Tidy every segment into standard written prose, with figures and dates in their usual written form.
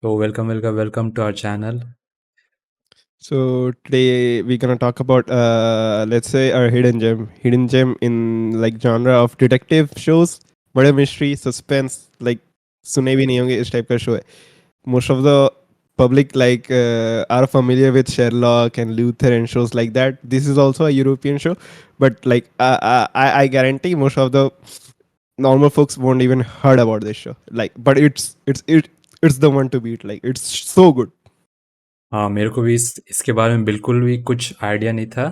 So welcome to our channel. So today we're gonna talk about let's say our hidden gem in like genre of detective shows, murder mystery, suspense. Like सुने भी नहीं होंगे इस type का show है. Most of the public are familiar with Sherlock and Luther and shows like that. This is also a European show, but I guarantee most of the normal folks won't even heard about this show. Like, but it's the one to beat. Like, it's so good. हाँ, मेरे को भी इसके बारे में बिल्कुल भी कुछ आइडिया नहीं था।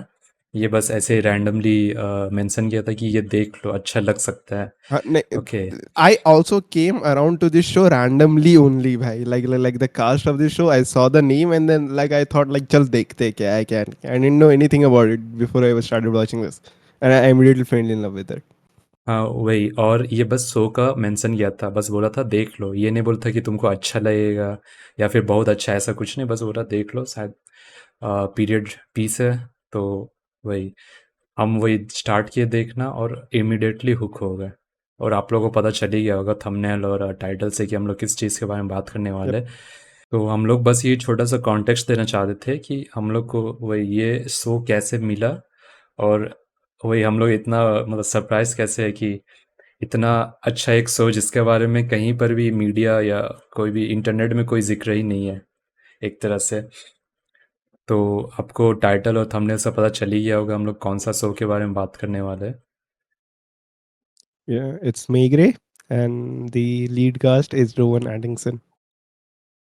ये बस ऐसे ही रैंडमली मेंशन किया था कि ये देख लो, अच्छा लग सकता है। Okay. I also came around to this show randomly only, bhai. Like the cast of this show, I saw the name and then like I thought like, चल देखते क्या है क्या नहीं. I didn't know anything about it before I started watching this, and I immediately fell in love with it. हाँ, वही। और ये बस शो का मेंशन किया था, बस बोला था देख लो। ये नहीं बोलता कि तुमको अच्छा लगेगा या फिर बहुत अच्छा, ऐसा कुछ नहीं। बस बोला देख लो, शायद पीरियड पीस है। तो वही हम वही स्टार्ट किए देखना और इमिडिएटली हुक हो गए। और आप लोगों को पता चल ही गया होगा थंबनेल और टाइटल से कि हम लोग किस चीज़ के बारे में बात करने Yep. वाले। तो हम लोग बस ये छोटा सा कॉन्टेक्स्ट देना चाहते थे कि हम लोग को वही ये शो कैसे मिला। और वही हम लोग इतना मतलब सरप्राइज कैसे है कि इतना अच्छा एक शो जिसके बारे में कहीं पर भी मीडिया या कोई भी इंटरनेट में कोई जिक्र ही नहीं है एक तरह से। तो आपको टाइटल और थंबनेल से पता चल ही गया होगा हम लोग कौन सा शो के बारे में बात करने वाले हैं। Yeah, it's May Gray, and the lead cast is Rowan Atkinson,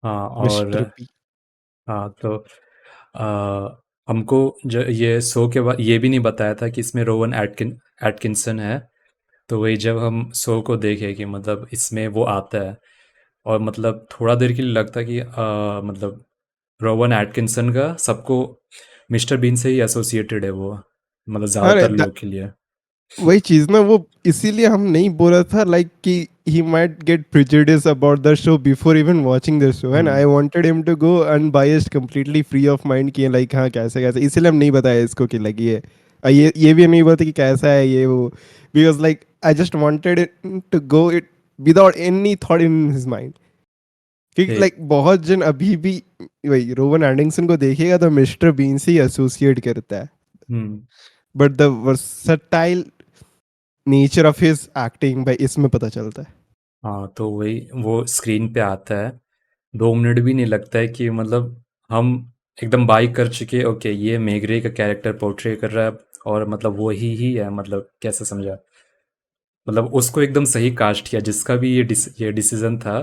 हाँ और Mr. P. हाँ तो हमको ये शो के बाद ये भी नहीं बताया था कि इसमें रोवन एटकिंसन है। तो वही जब हम शो को देखे कि मतलब इसमें वो आता है और मतलब थोड़ा देर के लिए लगता कि मतलब रोवन एटकिंसन का सबको मिस्टर बीन से ही एसोसिएटेड है वो, मतलब अरे ज़्यादातर लोग के लिए। वही चीज ना वो इसीलिए हम नहीं बोल रहा था लाइक कि he might get prejudiced about the show before even watching the show and I hmm. wanted him to go unbiased completely free of mind कि like हाँ कैसे कैसे इसीलिए हम नहीं बताया इसको कि like ये भी नहीं पता कि कैसा है ये वो because like I just wanted it to go it without any thought in his mind क्योंकि ठीक। like बहुत जन अभी भी वही रोवन एंडिंगसन को देखेगा तो मिस्टर बीन से ही एसोसिएट करता है hmm. But the versatile nature of his acting भाई इसमें पता चलता है. हाँ, तो वही वो स्क्रीन पे आता है, 2 मिनट भी नहीं लगता है कि मतलब हम एकदम बाई कर चुके ओके ये मेगरे का कैरेक्टर पोर्ट्रे कर रहा है। और मतलब वो ही है, मतलब कैसे समझा, मतलब उसको एकदम सही कास्ट किया जिसका भी ये डिसीजन था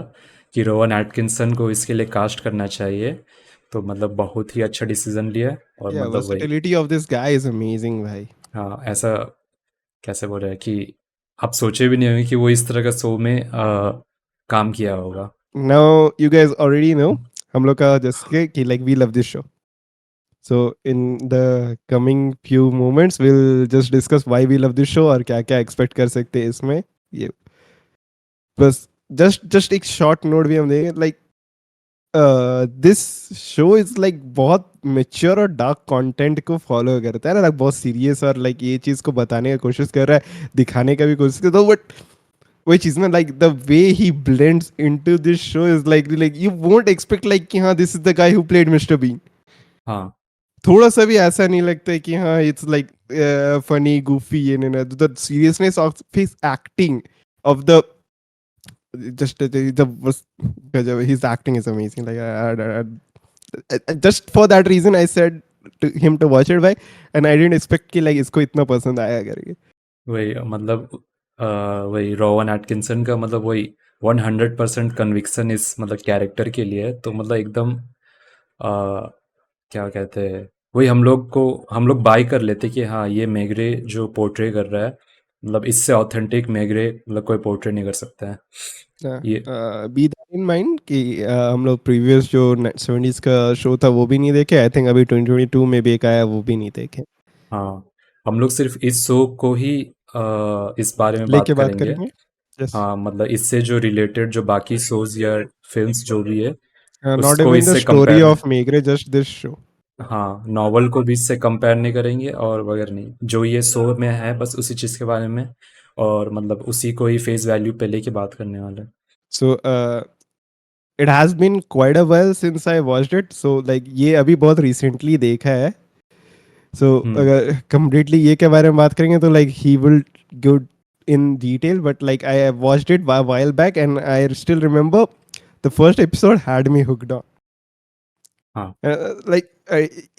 कि रोवन एटकिंसन को इसके लिए कास्ट करना चाहिए। तो मतलब बहुत ही अच्छा डिसीजन लिया। और Yeah, मतलब वही versatility of this guy is amazing भाई. हाँ, ऐसा कैसे बोल रहे हैं कि आप सोचे भी नहीं होंगे कि वो इस तरह का शो में काम किया होगा। Now you guys already know हम लोग का जैसे कि like we love this show. So in the coming few moments we'll just discuss why we love this show और क्या क्या expect कर सकते हैं इसमें. ये बस just एक short note भी हम देंगे like this show is like बहुत मेच्योर और डार्क कंटेंट को फॉलो करता है ना लाइक बहुत सीरियस और लाइक ये चीज को बताने की कोशिश कर रहा है दिखाने का भी कोशिश करता है बट वही चीज ना like the way he blends into this show is like you won't expect like कि हाँ this is the guy who played mister Bean हाँ। थोड़ा सा भी ऐसा नहीं लगता है कि हाँ इट्स लाइक फनी गुफी ये नहीं the seriousness of his acting of the just the was his acting is amazing just for that reason I said to him to watch it by and I didn't expect कि like इसको इतना पसंद आया करके वही मतलब वही Rowan Atkinson का मतलब वही 100% कन्विक्शन इस मतलब कैरेक्टर के लिए है। तो मतलब एकदम क्या कहते हैं, वही हम लोग बाई कर लेते कि हाँ ये मेगरे जो पोर्ट्रे कर रहा है, मतलब इससे ऑथेंटिक मेगरे मतलब कोई पोर्ट्रे नहीं कर सकता है ये। बी दैट इन माइंड कि हम लोग प्रीवियस जो 70s का शो था वो भी नहीं देखे आई थिंक अभी 2022 में भी एक आया वो भी नहीं देखे हाँ, हम लोग सिर्फ इस शो को ही इस बारे में बात लेके बात करेंगे। करेंगे यस हाँ, मतलब इससे जो रिलेटेड जो बाकी शोज या फिल्म्स जो भी है नॉट उसको इवन द इससे story compare. Of Maigret just this show हाँ, नॉवल को भी इससे कंपेयर नहीं करेंगे और वगैरह नहीं, जो ये शो में है बस उसी चीज़ के बारे में। और मतलब उसी को ही फेस वैल्यू पे लेके बात करने वाले हैं। सो it has been quite a while since I watched it. So like ये अभी बहुत recently देखा है. So अगर completely ये के बारे में बात करेंगे तो like he will go in detail. But like I have watched it a while back and I still remember the first episode had me hooked on. हाँ Like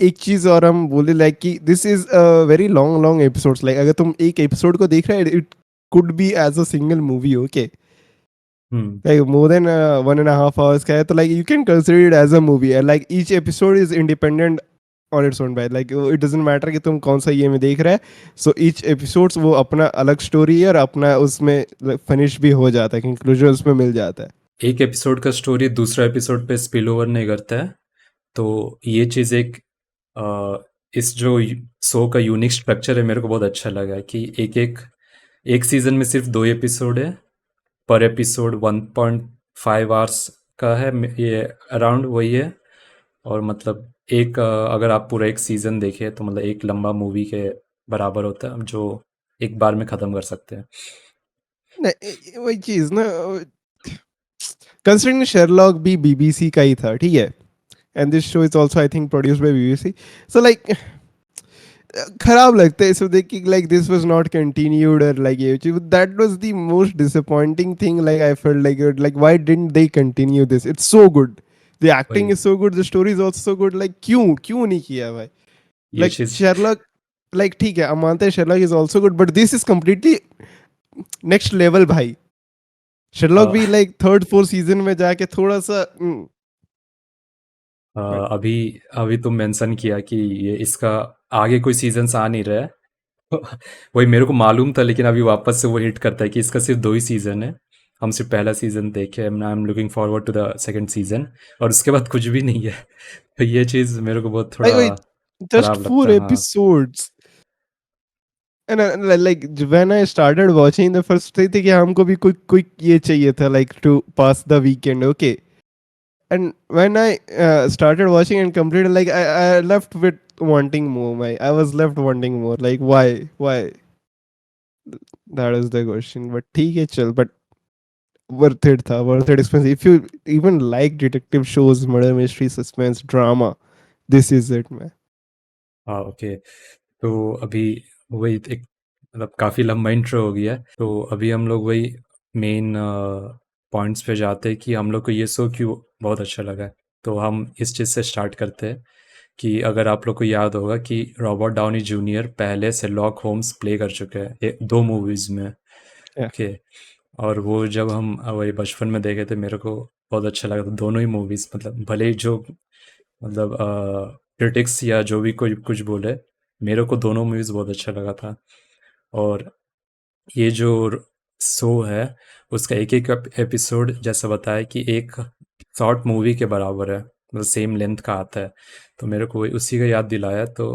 एक चीज और हम बोले like कि this is a very long episodes. Like अगर तुम एक episode को देख रहे हो it could be as a single movie. Okay. Hmm Like more than 1.5 hours का है तो like you can consider it as a movie and like each episode is independent on its own by like it doesn't matter कि तुम कौन सा ये में देख रहे हैं. So each episodes वो अपना अलग स्टोरी है और अपना उसमें फिनिश भी हो जाता है, कंक्लूजन उसमें मिल जाता है. एक एपिसोड का स्टोरी दूसरा एपिसोड पे स्पिल ओवर नहीं करता है, तो ये चीज़ एक इस जो शो का यूनिक स्ट्रक्चर है मेरे को बहुत अच्छा लगा कि एक सीज़न में सिर्फ 2 एपिसोड है, पर एपिसोड 1.5 आवर्स का है, ये अराउंड वही है। और मतलब अगर आप पूरा एक सीज़न देखें तो मतलब एक लंबा मूवी के बराबर होता है जो एक बार में ख़त्म कर सकते हैं। नहीं, वही चीज ना, कंसिडरिंग शेरलॉक भी बीबीसी का ही था, ठीक है, and this show is also I think produced by BBC. So like खराब लगता है इसको देख के like this was not continued और लाइक ये चीज that was the most disappointing thing. Like I felt like why didn't they continue this, it's so good, the acting वही is so good, the story is also so good. Like क्यों क्यों नहीं किया भाई. ये like चीज़ Sherlock, like ठीक है हम मानते हैं Sherlock is also good but this is completely next level भाई. शेरलॉक अ, भी लाइक थर्ड फोर्थ सीजन में जाके थोड़ा सा अ, but अभी अभी तुम मेंशन किया कि ये इसका आगे कोई सीजन्स आ नहीं रहा है। वही मेरे को मालूम था, लेकिन अभी वापस से वो हिट करता है कि इसका सिर्फ 2 ही सीज़न है। हम सिर्फ पहला सीज़न देखे, I am looking forward to the second season, और उसके बाद कुछ भी नहीं है। तो ये चीज़ मेरे को बहुत like थोड़ा wait, just खराब लगता four है। हाँ episodes. And like when I started watching the first thing थी कि हमको भी quick ये चाहिए था like to pass the weekend, okay. And when I started watching and completed, like I left with wanting more. I was left wanting more. Like why? That is the question. But ठीक है चल, but worth it था, worth it expensive. If you even like detective shows, murder mystery, suspense, drama, this is it, man. हाँ okay. तो अभी वही एक मतलब काफ़ी लंबा इंट्रो हो गया है, तो अभी हम लोग वही मेन पॉइंट्स पे जाते हैं कि हम लोग को ये शो क्यों बहुत अच्छा लगा है। तो हम इस चीज़ से स्टार्ट करते हैं कि अगर आप लोग को याद होगा कि रॉबर्ट डाउनी जूनियर पहले शेरलॉक होम्स प्ले कर चुके हैं 2 मूवीज़ में। Yeah. ओके। और वो जब हम वही बचपन में देखे थे, मेरे को बहुत अच्छा लगा था दोनों ही मूवीज़। मतलब भले ही जो मतलब क्रिटिक्स या जो भी कोई कुछ बोले, मेरे को दोनों मूवीज़ बहुत अच्छा लगा था। और ये जो शो है उसका एक एक एपिसोड जैसा बताया कि एक शॉर्ट मूवी के बराबर है, मतलब सेम लेंथ का आता है। तो मेरे को उसी का याद दिलाया। तो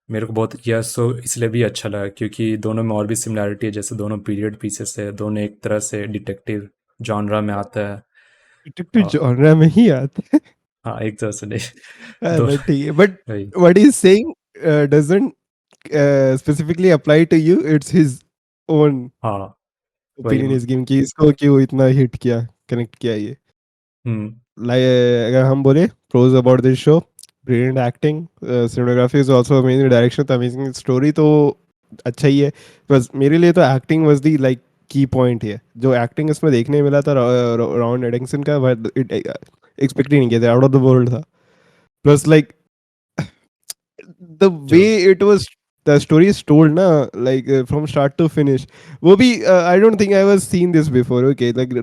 मेरे को बहुत यह शो इसलिए भी अच्छा लगा क्योंकि दोनों में और भी सिमिलैरिटी है, जैसे दोनों पीरियड पीसेस है, दोनों एक तरह से डिटेक्टिव जॉनरा में आता है। Detective और genre में ही आते हैं. हाँ, एक तरह से नहीं। But दोनों ठीक है, but वही। what he's saying doesn't specifically apply to you. It's his own हाँ वही opinion is giving कि इसको क्यों इतना हिट किया, कनेक्ट किया ये. हम्म Like अगर हम बोले pros about this show, brilliant acting, cinematography is also amazing, direction तो amazing, story तो अच्छा ही है. बस मेरे लिए तो एक्टिंग वाज दी लाइक की पॉइंट है. जो एक्टिंग इसमें देखने मिला था रॉन एडिंगसन का, एक्सपेक्ट ही नहीं किया था, आउट ऑफ द वर्ल्ड था. प्लस लाइक the जो way it was, the story is told na, like from start to finish, wo bhi I don't think I was seen this before. Okay, like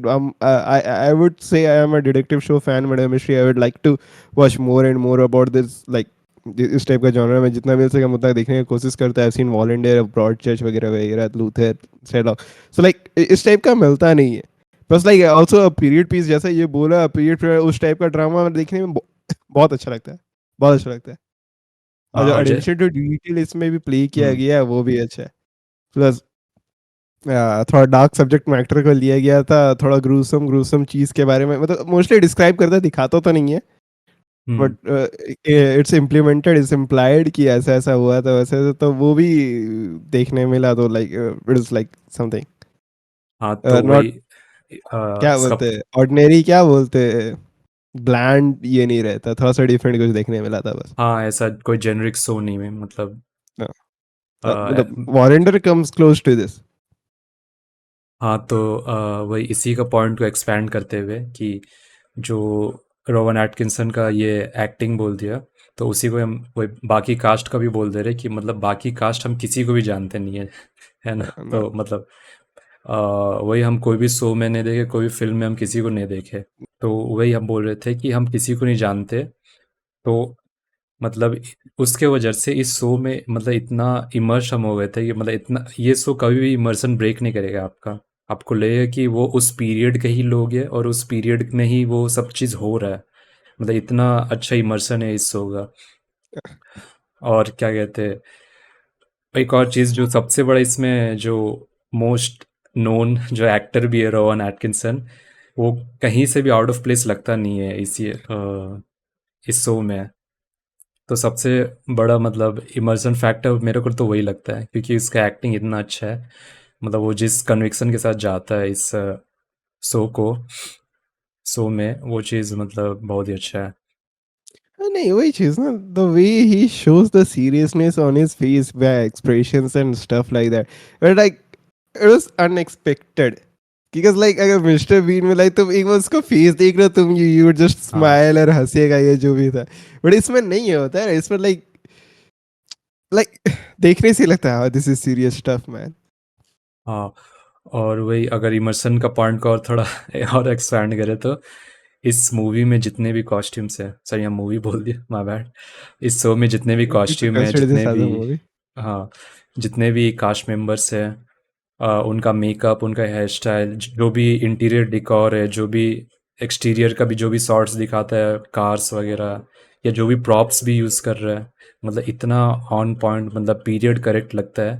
I would say I am a detective show fan, but mystery I would like to watch more and more about this, like इस type का genre में जितना मिल सके उतना देखने की कोशिश करता है. I seen volunteer, Broadchurch वगैरह वगैरह, लूथर, शेरलॉक. सो लाइक इस टाइप का मिलता नहीं है. Plus like also period piece, जैसा ये बोला पीरियड, उस टाइप का ड्रामा देखने में बहुत अच्छा लगता है, बहुत अच्छा लगता है. और जो और अटेंशन टू डिटेल इसमें भी प्ले किया हम्म गया है वो भी अच्छा है. प्लस थोड़ा डार्क सब्जेक्ट मैटर को लिया गया था, थोड़ा ग्रूसम ग्रूसम चीज के बारे में, मतलब मोस्टली डिस्क्राइब करता, दिखाता तो नहीं है, hmm but it's implemented, it's implied कि ऐसा ऐसा हुआ था वैसे ऐसा, तो वो भी देखने मिला. तो like it is like something हाँ तो नॉट. वही क्या सब। बोलते हैं, ऑर्डिनरी क्या बोलते हैं, ब्लैंड ये नहीं रहता, थोड़ा सा डिफरेंट कुछ देखने मिला था बस। हाँ, ऐसा कोई जेनरिक शो नहीं है मतलब। हाँ, मतलब अ, वॉरेंडर कम्स क्लोज टू दिस। हाँ, तो वही इसी का पॉइंट को एक्सपैंड करते हुए कि जो रोवन एटकिंसन का ये एक्टिंग बोल दिया, तो उसी को हम वही बाकी कास्ट का भी बोल दे रहे कि मतलब बाकी कास्ट हम किसी को भी जानते नहीं है, है ना? तो मतलब अ, वही हम कोई भी शो में नहीं देखे, कोई भी फिल्म में हम किसी को नहीं देखे, तो वही हम बोल रहे थे कि हम किसी को नहीं जानते। तो मतलब उसके वजह से इस शो में मतलब इतना इमर्स हम हो गए थे कि मतलब इतना ये शो कभी भी इमर्सन ब्रेक नहीं करेगा आपका। आपको लगेगा कि वो उस पीरियड के ही लोग हैं और उस पीरियड में ही वो सब चीज़ हो रहा है। मतलब इतना अच्छा इमर्सन है इस शो का। और क्या कहते हैं, एक और चीज़ जो सबसे बड़ा इसमें जो मोस्ट नोन जो एक्टर भी है रोवन एटकिंसन, वो कहीं से भी आउट ऑफ प्लेस लगता नहीं है इस शो में। तो सबसे बड़ा मतलब इमर्सन फैक्टर मेरे को तो वही लगता है, क्योंकि उसका एक्टिंग इतना अच्छा है। मतलब वो जिस कन्विक्शन के साथ जाता है इस शो को शो में, वो चीज़ मतलब बहुत ही अच्छा है। नहीं, वही चीज ना, the way he shows the seriousness on his face by expressions and stuff like that, but like it was unexpected. Because like अगर मिस्टर बीन में लाइक तुम एक बार उसका फेस देख रहे हो, तुम यू वुड जस्ट हाँ, स्माइल और हंसेगा ये जो भी था। बट इसमें नहीं होता है, इसमें लाइक लाइक देखने से ही लगता है this is serious stuff man. हाँ। और वही अगर इमर्सन का पॉइंट को और थोड़ा और एक्सपैंड करें तो इस मूवी में जितने भी कॉस्ट्यूम्स हैं, सर यहाँ मूवी बोल दिया, माय बैड। इस शो में जितने भी You could कॉस्ट्यूम हैं, consider this जितने as भी, a movie. हाँ, जितने भी कास्ट मेंबर्स हैं, उनका मेकअप, उनका हेयर स्टाइल, जो भी इंटीरियर डिकॉर है, जो भी एक्सटीरियर का भी जो भी शॉट्स दिखाता है, कार्स वगैरह, या जो भी प्रॉप्स भी यूज़ कर रहा है, मतलब इतना ऑन पॉइंट, मतलब पीरियड करेक्ट लगता है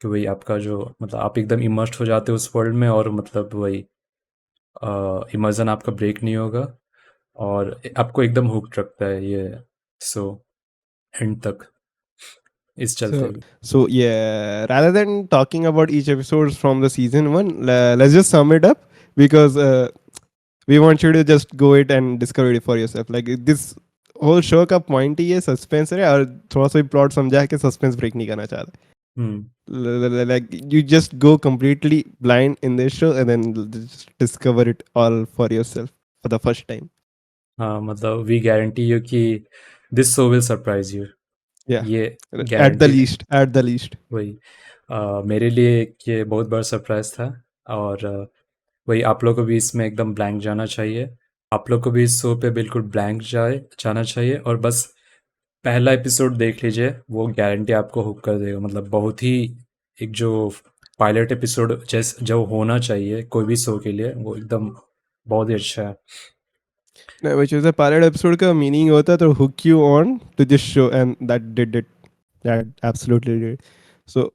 कि वही आपका जो मतलब आप एकदम इमर्स्ड हो जाते हो उस वर्ल्ड में, और मतलब वही इमर्जन आपका ब्रेक नहीं होगा, और आपको एकदम हुक्ड रखता है ये सो एंड तक इस चलते So, हुए। so yeah, rather than talking about each episode from the season one, let's just sum it up because we want you to just go it and discover it for yourself. Like this whole show का point ही ये suspense है, और थोड़ा सा भी plot समझा के suspense break नहीं करना चाहते। हम्म। Like you just go completely blind in this show and then just discover it all for yourself for the first time. हाँ, मतलब वी गारंटी यू कि this show will surprise you, Yeah, ये at the guaranteed. least, at the least. वही मेरे लिए ये बहुत बड़ा सरप्राइज था। और वही आप लोग को भी इसमें एकदम ब्लैंक जाना चाहिए। आप लोग को भी इस शो पे बिल्कुल ब्लैंक जाना चाहिए, और बस पहला एपिसोड देख लीजिए, वो गारंटी आपको हुक कर देगा। मतलब बहुत ही एक जो पायलट एपिसोड जैसे जो होना चाहिए कोई भी शो के लिए, वो एकदम बहुत ही अच्छा है। Which is a pilot episode का meaning होता है तो hook you on to this show, and that did it. That absolutely did. So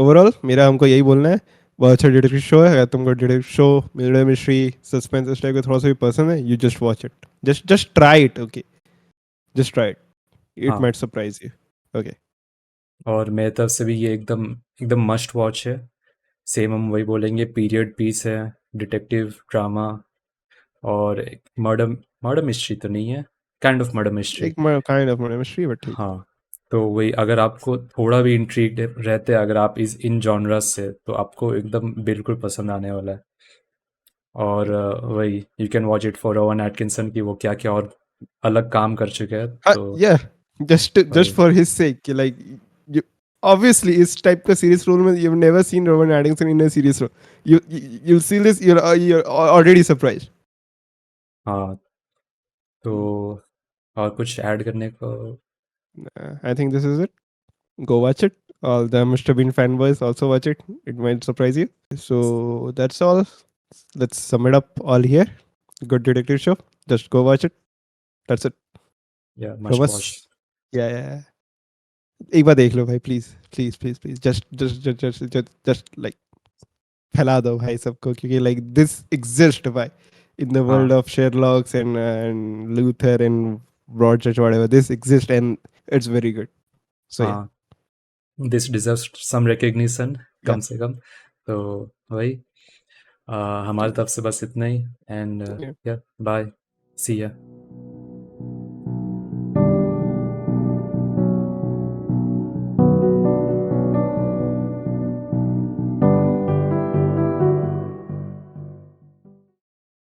overall मेरा हमको यही बोलना है, बहुत अच्छा डिटेक्टिव शो है। अगर तुमको detective show, murder mystery, suspense इस टाइप का थोड़ा सा भी पसंद है, you just watch it, just try it, okay, just try it, it हाँ, माइट सरप्राइज यू। ओके, और मेरे तरफ से भी ये एकदम एकदम मस्ट वॉच है। सेम हम वही बोलेंगे, पीरियड पीस है, डिटेक्टिव ड्रामा, और मर्डर मर्डर मिस्ट्री तो नहीं है, काइंड ऑफ मर्डर मिस्ट्री। एक kind of murder mystery, but ठीक है। हाँ, तो वही अगर आपको थोड़ा भी इंट्रीग्ड रहते हैं अगर आप इस इन जॉनरस से, तो आपको एकदम बिल्कुल पसंद आने वाला है। और वही you can watch it for Rowan Atkinson की वो क्या क्या और अलग काम कर चुके हैं, हाँ, तो या जस्ट वही। फॉर हिज सेक कि लाइक you obviously इस टाइप का सीरियस रोल में you've never seen Rowan Atkinson in a serious role. You'll see this, you're already surprised. हाँ, तो और कुछ ऐड करने को? I think this is it. Go watch it. All the Mr. Bean fanboys also watch it. It might surprise you. So that's all. Let's sum it up all here. Good detective show. Just go watch it. That's it. या From must watch. us. Yeah, yeah, yeah. एक बार देख लो भाई, please please please please, just like फैला दो भाई सबको, क्योंकि like this exist भाई in the world हाँ, of Sherlock's and Luther and Broadchurch, whatever. This exists and it's very good. So yeah, हाँ, this deserves some recognition yeah. कम से कम। तो वही हमारी तरफ से बस इतना ही and Yeah. Yeah bye see या